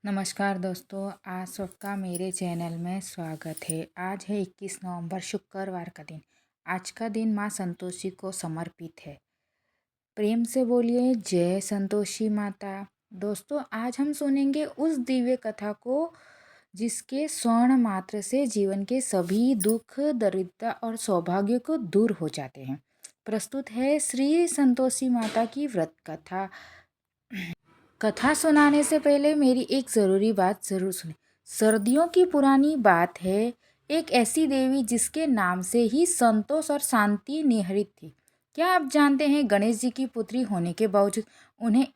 नमस्कार दोस्तों, आप सबका मेरे चैनल में स्वागत है। आज है 21 नवंबर, शुक्रवार का दिन। आज का दिन माँ संतोषी को समर्पित है। प्रेम से बोलिए जय संतोषी माता। दोस्तों, आज हम सुनेंगे उस दिव्य कथा को जिसके स्वर्ण मात्र से जीवन के सभी दुख, दरिद्रता और सौभाग्य को दूर हो जाते हैं। प्रस्तुत है श्री संतोषी माता की व्रत कथा। कथा सुनाने से पहले मेरी एक ज़रूरी बात ज़रूर सुने। सर्दियों की पुरानी बात है, एक ऐसी देवी जिसके नाम से ही संतोष और शांति निहित थी। क्या आप जानते हैं गणेश जी की पुत्री होने के बावजूद उन्हें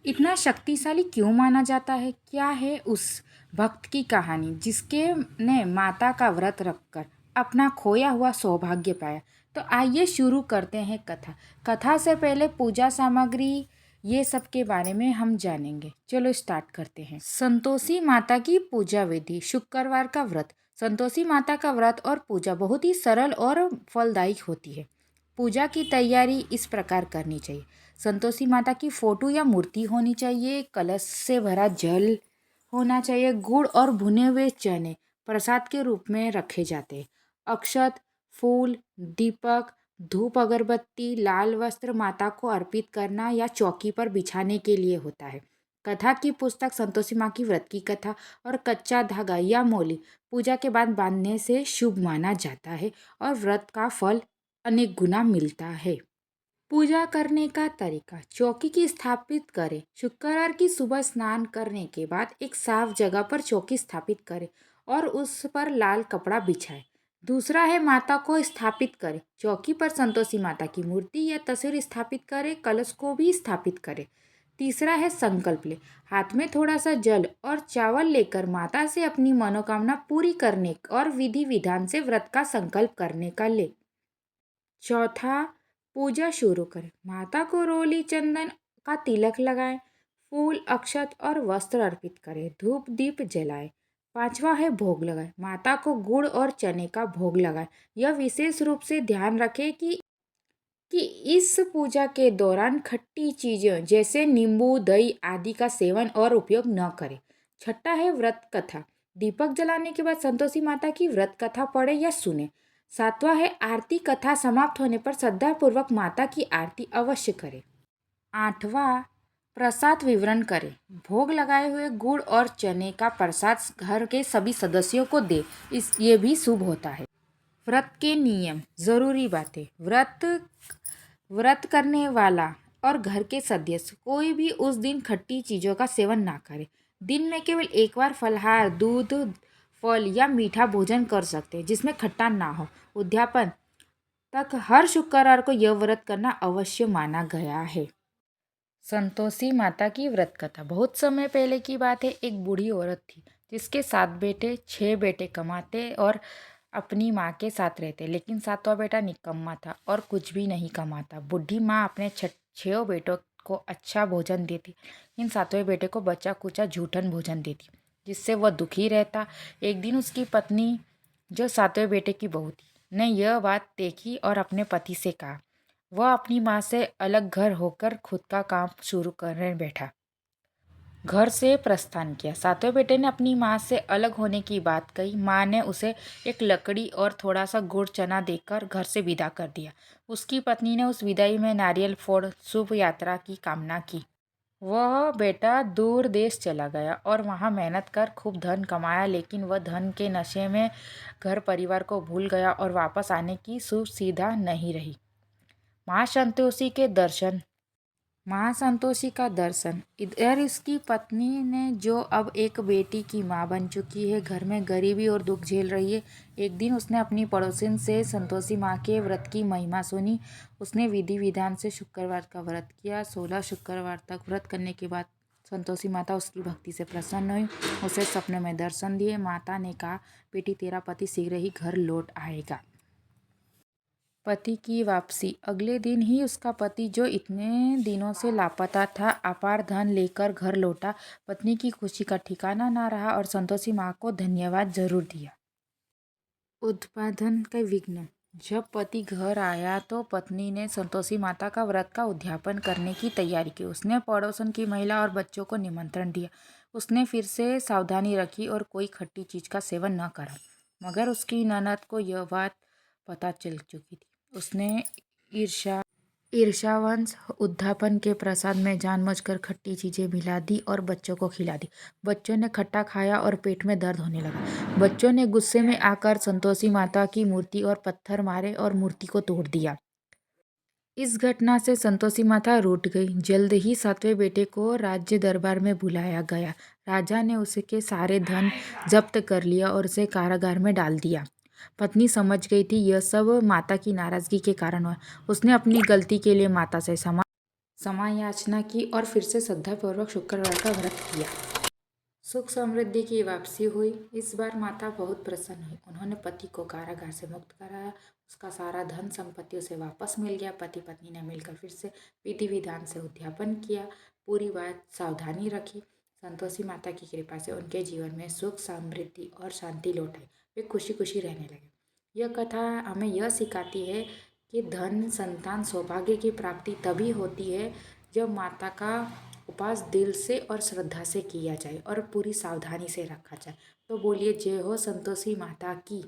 इतना शक्तिशाली क्यों माना जाता है? क्या है उस भक्त की कहानी जिसके ने माता का व्रत रखकर अपना खोया हुआ सौभाग्य पाया? तो आइए शुरू करते हैं कथा। कथा से पहले पूजा सामग्री ये सब के बारे में हम जानेंगे। चलो स्टार्ट करते हैं। संतोषी माता की पूजा विधि। शुक्रवार का व्रत। संतोषी माता का व्रत और पूजा बहुत ही सरल और फलदायी होती है। पूजा की तैयारी इस प्रकार करनी चाहिए। संतोषी माता की फोटो या मूर्ति होनी चाहिए। कलश से भरा जल होना चाहिए। गुड़ और भुने हुए चने प्रसाद के रूप में रखे जाते हैं। अक्षत, फूल, दीपक, धूप, अगरबत्ती, लाल वस्त्र माता को अर्पित करना या चौकी पर बिछाने के लिए होता है। कथा की पुस्तक संतोषी माँ की व्रत की कथा और कच्चा धागा या मोली पूजा के बाद बांधने से शुभ माना जाता है और व्रत का फल अनेक गुना मिलता है। पूजा करने का तरीका। चौकी की स्थापित करें। शुक्रवार की सुबह स्नान करने के बाद एक साफ जगह पर चौकी स्थापित करें और उस पर लाल कपड़ा बिछाएं। दूसरा है माता को स्थापित करें। चौकी पर संतोषी माता की मूर्ति या तस्वीर स्थापित करें। कलश को भी स्थापित करें। तीसरा है संकल्प ले। हाथ में थोड़ा सा जल और चावल लेकर माता से अपनी मनोकामना पूरी करने और विधि विधान से व्रत का संकल्प करने का ले। चौथा, पूजा शुरू करें। माता को रोली चंदन का तिलक लगाएं। फूल, अक्षत और वस्त्र अर्पित करें। धूप दीप जलाएं। पांचवा है भोग लगाएं। माता को गुड़ और चने का भोग लगाएं। यह विशेष रूप से ध्यान रखें कि इस पूजा के दौरान खट्टी चीज़ें जैसे नींबू, दही आदि का सेवन और उपयोग न करें। छठा है व्रत कथा। दीपक जलाने के बाद संतोषी माता की व्रत कथा पढ़े या सुने। सातवां है आरती। कथा समाप्त होने पर श्रद्धापूर्वक माता की आरती अवश्य करें। आठवां, प्रसाद वितरण करें। भोग लगाए हुए गुड़ और चने का प्रसाद घर के सभी सदस्यों को दे। ये भी शुभ होता है। व्रत के नियम। जरूरी बातें। व्रत करने वाला और घर के सदस्य कोई भी उस दिन खट्टी चीज़ों का सेवन ना करे। दिन में केवल एक बार फलाहार, दूध, फल या मीठा भोजन कर सकते हैं जिसमें खट्टा ना हो। उद्यापन तक हर शुक्रवार को यह व्रत करना अवश्य माना गया है। संतोषी माता की व्रत कथा। बहुत समय पहले की बात है। एक बूढ़ी औरत थी जिसके 6 बेटे कमाते और अपनी माँ के साथ रहते, लेकिन सातवां बेटा निकम्मा था और कुछ भी नहीं कमाता। बूढ़ी माँ अपने 6 बेटों को अच्छा भोजन देती, लेकिन सातवें बेटे को बचा कुचा झूठन भोजन देती, जिससे वह दुखी रहता। एक दिन उसकी पत्नी, जो सातवें बेटे की बहू थी, ने यह बात देखी और अपने पति से कहा। वह अपनी माँ से अलग घर होकर खुद का काम शुरू करने बैठा। घर से प्रस्थान किया। सातवें बेटे ने अपनी माँ से अलग होने की बात कही। माँ ने उसे एक लकड़ी और थोड़ा सा गुड़ चना देकर घर से विदा कर दिया। उसकी पत्नी ने उस विदाई में नारियल फोड़ शुभ यात्रा की कामना की। वह बेटा दूर देश चला गया और वहाँ मेहनत कर खूब धन कमाया, लेकिन वह धन के नशे में घर परिवार को भूल गया और वापस आने की सुविधा नहीं रही। माँ संतोषी के दर्शन। माँ संतोषी का दर्शन। इधर इसकी पत्नी ने, जो अब एक बेटी की माँ बन चुकी है, घर में गरीबी और दुख झेल रही है। एक दिन उसने अपनी पड़ोसिन से संतोषी माँ के व्रत की महिमा सुनी। उसने विधि विधान से शुक्रवार का व्रत किया। 16 शुक्रवार तक व्रत करने के बाद संतोषी माता उसकी भक्ति से प्रसन्न हुई। उसे सपने में दर्शन दिए। माता ने कहा, बेटी, तेरा पति शीघ्र ही घर लौट आएगा। पति की वापसी। अगले दिन ही उसका पति, जो इतने दिनों से लापता था, अपार धन लेकर घर लौटा। पत्नी की खुशी का ठिकाना ना रहा और संतोषी माँ को धन्यवाद जरूर दिया। उद्यापन का विघ्न। जब पति घर आया तो पत्नी ने संतोषी माता का व्रत का उद्यापन करने की तैयारी की। उसने पड़ोसन की महिला और बच्चों को निमंत्रण दिया। उसने फिर से सावधानी रखी और कोई खट्टी चीज़ का सेवन न करा। मगर उसकी ननद को यह बात पता चल चुकी थी। उसने ईर्ष्यावश उद्यापन के प्रसाद में जानबूझकर खट्टी चीज़ें मिला दी और बच्चों को खिला दी। बच्चों ने खट्टा खाया और पेट में दर्द होने लगा। बच्चों ने गुस्से में आकर संतोषी माता की मूर्ति और पत्थर मारे और मूर्ति को तोड़ दिया। इस घटना से संतोषी माता रूठ गई। जल्द ही 7वें बेटे को राज्य दरबार में बुलाया गया। राजा ने उसके सारे धन जब्त कर लिया और उसे कारागार में डाल दिया। पत्नी समझ गई थी यह सब माता की नाराजगी के कारण हुआ। उसने अपनी गलती के लिए माता से क्षमा याचना की और फिर से श्रद्धापूर्वक शुक्रवार का व्रत किया। सुख समृद्धि की वापसी हुई। इस बार माता बहुत प्रसन्न हुई। उन्होंने पति को कारागार से मुक्त कराया। उसका सारा धन संपत्ति उसे वापस मिल गया। पति पत्नी ने मिलकर फिर से विधि विधान से उद्यापन किया। पूरी बात सावधानी रखी। संतोषी माता की कृपा से उनके जीवन में सुख समृद्धि और शांति लौट आई। वे खुशी खुशी रहने लगे। यह कथा हमें यह सिखाती है कि धन संतान सौभाग्य की प्राप्ति तभी होती है जब माता का उपास दिल से और श्रद्धा से किया जाए और पूरी सावधानी से रखा जाए। तो बोलिए जय हो संतोषी माता की।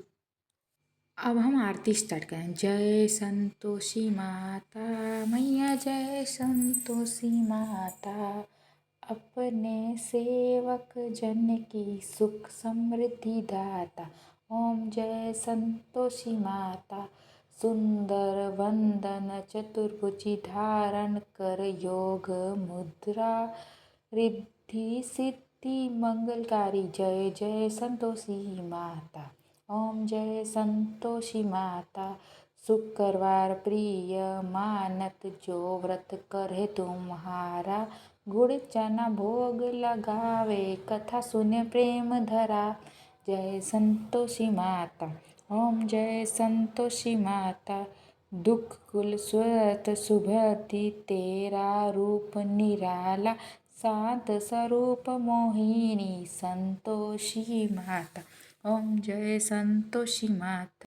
अब हम आरती स्टार्ट करें। जय संतोषी माता मैया, जय संतोषी माता, अपने सेवक जन की सुख समृद्धि दाता। ओम जय संतोषी माता, सुंदर वंदन चतुर्भुजी धारण कर योग मुद्रा, रिद्धि सिद्धि मंगलकारी। जय जय संतोषी माता। ओम जय संतोषी माता, शुक्रवार प्रिय मानत जो व्रत करे तुम्हारा, गुड़ चना भोग लगावे कथा सुने प्रेम धरा। जय संतोषी माता। ओम जय संतोषी माता, दुख कुल स्वत सुभति तेरा रूप निराला, शांत स्वरूप मोहिनी संतोषी माता। ओम जय संतोषी माता,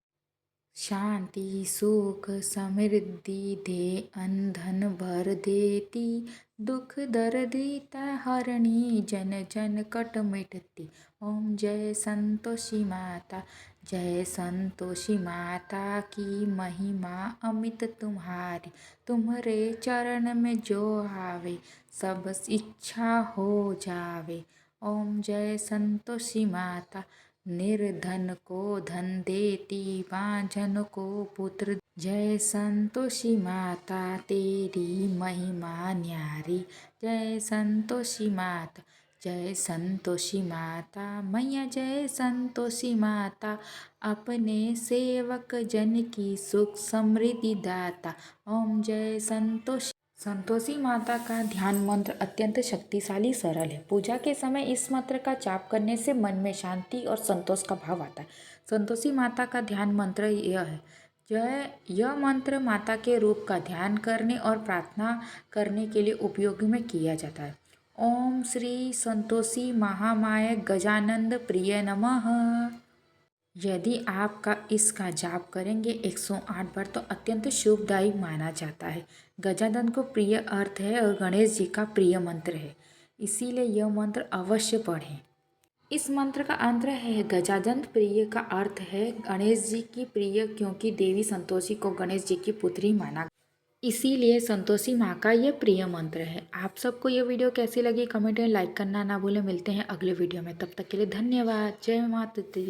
शांति सुख समृद्धि दे धन भर देती, दुख दर्दिता हरणी जन जन कट मिटती। ओम जय संतोषी माता, जय संतोषी माता की महिमा अमित तुम्हारी, तुम्हारे चरण में जो आवे सब इच्छा हो जावे। ओम जय संतोषी माता, निर्धन को धन देती बांझन को पुत्र। जय संतोषी माता तेरी महिमा न्यारी। जय संतोषी माता, जय संतोषी माता मैया, जय संतोषी माता, अपने सेवक जन की सुख समृद्धि दाता। ओम जय संतोषी माता का ध्यान मंत्र अत्यंत शक्तिशाली सरल है। पूजा के समय इस मंत्र का जाप करने से मन में शांति और संतोष का भाव आता है। संतोषी माता का ध्यान मंत्र यह है। यह मंत्र माता के रूप का ध्यान करने और प्रार्थना करने के लिए उपयोग में किया जाता है। ओम श्री संतोषी महामाय गजानंद प्रिय नमः। यदि आप इसका जाप करेंगे 108 बार तो अत्यंत शुभदायी माना जाता है। गजानन को प्रिय अर्थ है और गणेश जी का प्रिय मंत्र है, इसीलिए यह मंत्र अवश्य पढ़ें। इस मंत्र का अर्थ है गजानन प्रिय का अर्थ है गणेश जी की प्रिय, क्योंकि देवी संतोषी को गणेश जी की पुत्री माना, इसीलिए संतोषी माँ का यह प्रिय मंत्र है। आप सबको यह वीडियो कैसी लगी कमेंट में लाइक करना ना भूलें। मिलते हैं अगले वीडियो में, तब तक के लिए धन्यवाद। जय माता दी।